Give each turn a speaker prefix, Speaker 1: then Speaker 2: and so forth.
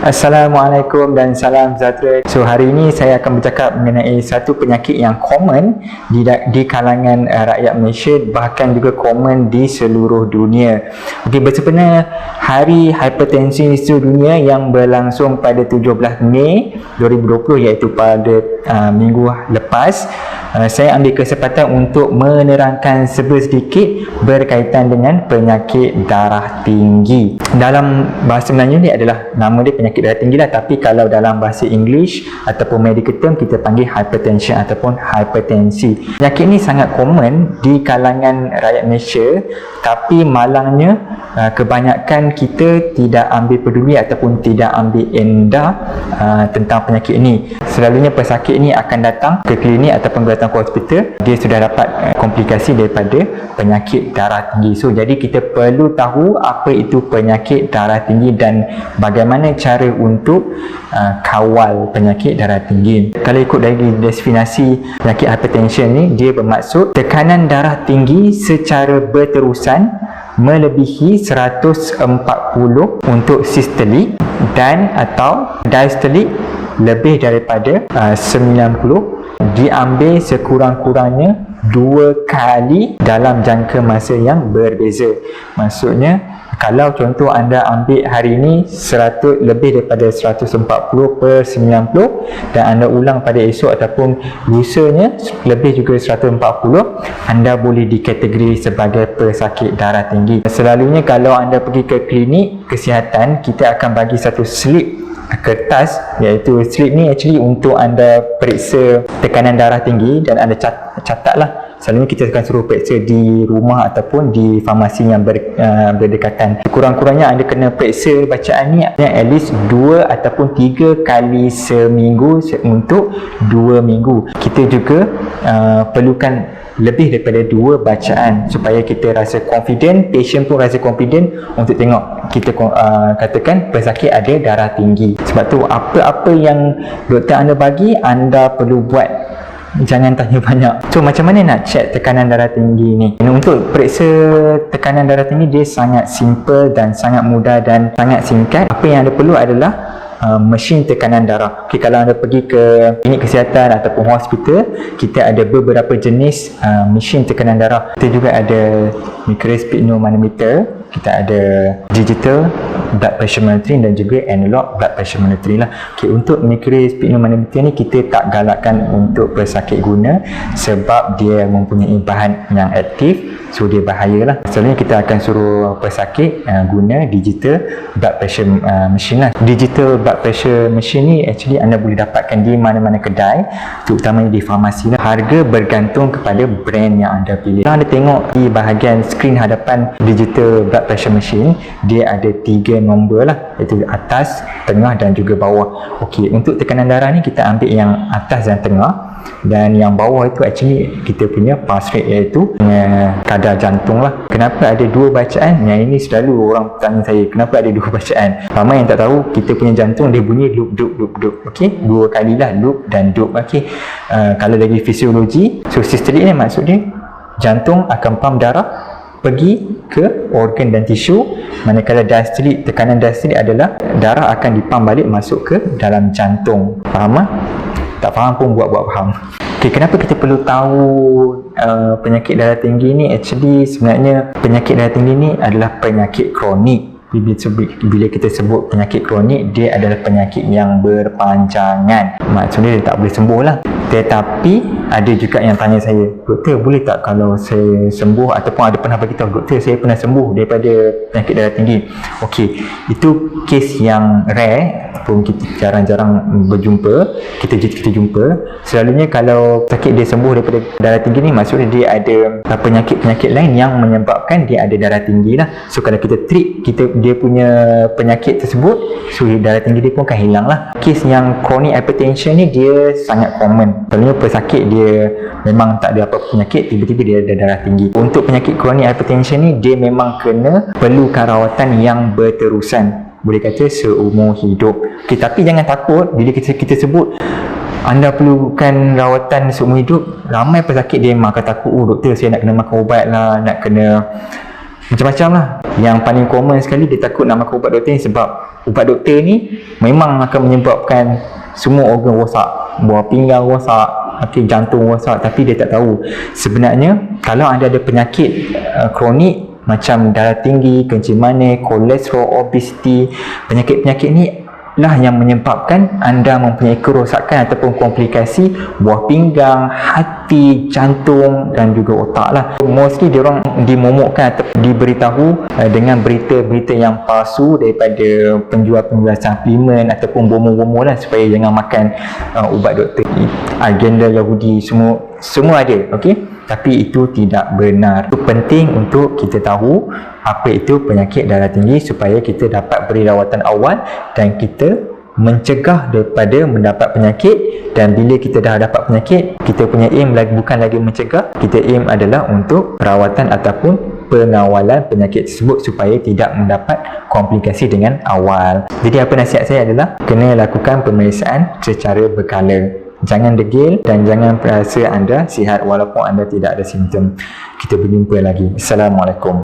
Speaker 1: Assalamualaikum dan salam sejahtera. So hari ini saya akan bercakap mengenai satu penyakit yang common di kalangan rakyat Malaysia, bahkan juga common di seluruh dunia. Okey, bersempena Hari Hipertensi Seluruh Dunia yang berlangsung pada 17 Mei 2020, iaitu pada minggu lepas, saya ambil kesempatan untuk menerangkan sedikit berkaitan dengan penyakit darah tinggi. Dalam bahasa Melayu ni adalah nama dia penyakit darah tinggi lah, tapi kalau dalam bahasa English ataupun medical term kita panggil hypertension ataupun hipertensi. Penyakit ni sangat common di kalangan rakyat Malaysia, tapi malangnya kebanyakan kita tidak ambil peduli ataupun tidak ambil endah tentang penyakit ini. Selalunya pesakit ini akan datang ke klinik ataupun datang ke hospital, dia sudah dapat komplikasi daripada penyakit darah tinggi. So jadi kita perlu tahu apa itu penyakit darah tinggi dan bagaimana cara untuk kawal penyakit darah tinggi. Kalau ikut dari definisi penyakit hipertension ni, dia bermaksud tekanan darah tinggi secara berterusan melebihi 140 untuk sistolik dan atau diastolik lebih daripada 90, diambil sekurang-kurangnya 2 kali dalam jangka masa yang berbeza. Maksudnya kalau contoh anda ambil hari ini lebih daripada 140/90 dan anda ulang pada esok ataupun lusanya lebih juga 140, anda boleh dikategori sebagai pesakit darah tinggi. Selalunya kalau anda pergi ke klinik kesihatan, kita akan bagi satu slip kertas, iaitu slip ni actually untuk anda periksa tekanan darah tinggi dan anda catatlah. Selalunya kita akan suruh periksa di rumah ataupun di farmasi yang berdekatan. Kurang-kurangnya anda kena periksa bacaan ni at least 2 ataupun 3 kali seminggu untuk 2 minggu. Kita juga perlukan lebih daripada 2 bacaan supaya kita rasa confident, patient pun rasa confident untuk tengok kita katakan pesakit ada darah tinggi. Sebab tu apa-apa yang doktor anda bagi, anda perlu buat. Jangan tanya banyak. So macam mana nak check tekanan darah tinggi ni? Untuk periksa tekanan darah tinggi, dia sangat simple dan sangat mudah dan sangat singkat. Apa yang anda perlu adalah mesin tekanan darah. Okay, kalau anda pergi ke klinik kesihatan ataupun hospital, kita ada beberapa jenis mesin tekanan darah. Kita juga ada microspignomanometer, kita ada digital blood pressure monitoring dan juga analog blood pressure monitoring lah. Okay, untuk microspignomanometer ni kita tak galakkan untuk pesakit guna sebab dia mempunyai bahan yang aktif, so dia bahayalah. Selalunya kita akan suruh pesakit guna digital blood pressure machine lah. Digital blood pressure machine ni actually anda boleh dapatkan di mana-mana kedai, terutamanya di farmasi lah. Harga bergantung kepada brand yang anda pilih. Kalau anda tengok di bahagian skrin hadapan digital blood pressure machine, dia ada 3 nombor lah, iaitu atas, tengah dan juga bawah. Okey, untuk tekanan darah ni kita ambil yang atas dan tengah, dan yang bawah itu actually kita punya pulse rate, iaitu kadar jantung lah. Kenapa ada 2 bacaan? Yang ini selalu orang tanya saya, kenapa ada 2 bacaan? Ramai yang tak tahu, kita punya jantung dia bunyi loop dup loop dup. Okey, 2 kali lah loop dan dup. Okey, kalau dari fisiologi, so systolic ni maksud dia jantung akan pump darah pergi ke organ dan tisu, manakala diastolik, tekanan diastolik adalah darah akan dipam balik masuk ke dalam jantung. Faham tak? Tak faham pun buat-buat faham. Okay, kenapa kita perlu tahu penyakit darah tinggi ni? Actually sebenarnya penyakit darah tinggi ni adalah penyakit kronik. Bila kita sebut penyakit kronik, dia adalah penyakit yang berpanjangan. Maksudnya dia tak boleh sembuh lah. Tetapi ada juga yang tanya saya, doktor boleh tak kalau saya sembuh, ataupun ada pernah beritahu, doktor saya pernah sembuh daripada penyakit darah tinggi. Okey, itu kes yang rare, pun kita jarang-jarang berjumpa, kita jumpa. Selalunya kalau sakit dia sembuh daripada darah tinggi ni, maksudnya dia ada penyakit-penyakit lain yang menyebabkan dia ada darah tinggi lah. So kalau kita treat dia punya penyakit tersebut, so darah tinggi dia pun akan hilang lah. Kes yang chronic hypertension ni dia sangat common. Selalunya pesakit dia memang tak ada apa-apa penyakit, tiba-tiba dia ada darah tinggi. Untuk penyakit chronic hypertension ni, dia memang perlukan rawatan yang berterusan, boleh kata seumur hidup. Okay, tapi jangan takut bila kita sebut anda perlukan rawatan seumur hidup. Ramai pesakit dia makan takut, doktor saya nak kena makan ubat lah, nak kena macam-macam lah. Yang paling common sekali dia takut nak makan ubat doktor ni sebab ubat doktor ni memang akan menyebabkan semua organ rosak, buah pinggang rosak, jantung rosak, tapi dia tak tahu sebenarnya kalau anda ada penyakit kronik macam darah tinggi, kencing manis, kolesterol, obesiti, penyakit-penyakit ni lah yang menyebabkan anda mempunyai kerosakan ataupun komplikasi buah pinggang, hati, jantung dan juga otak lah. Mostly diorang dimomokkan atau diberitahu dengan berita-berita yang palsu daripada penjual-penjual suplemen ataupun bomo-bomo lah supaya jangan makan ubat doktor. Agenda Yahudi semua ada, okey? Tapi itu tidak benar. Itu penting untuk kita tahu apa itu penyakit darah tinggi supaya kita dapat beri rawatan awal dan kita mencegah daripada mendapat penyakit. Dan bila kita dah dapat penyakit, kita punya aim bukan lagi mencegah, kita aim adalah untuk perawatan ataupun pengawalan penyakit tersebut supaya tidak mendapat komplikasi dengan awal. Jadi apa nasihat saya adalah kena lakukan pemeriksaan secara berkala. Jangan degil dan jangan rasa anda sihat walaupun anda tidak ada simptom. Kita berjumpa lagi. Assalamualaikum.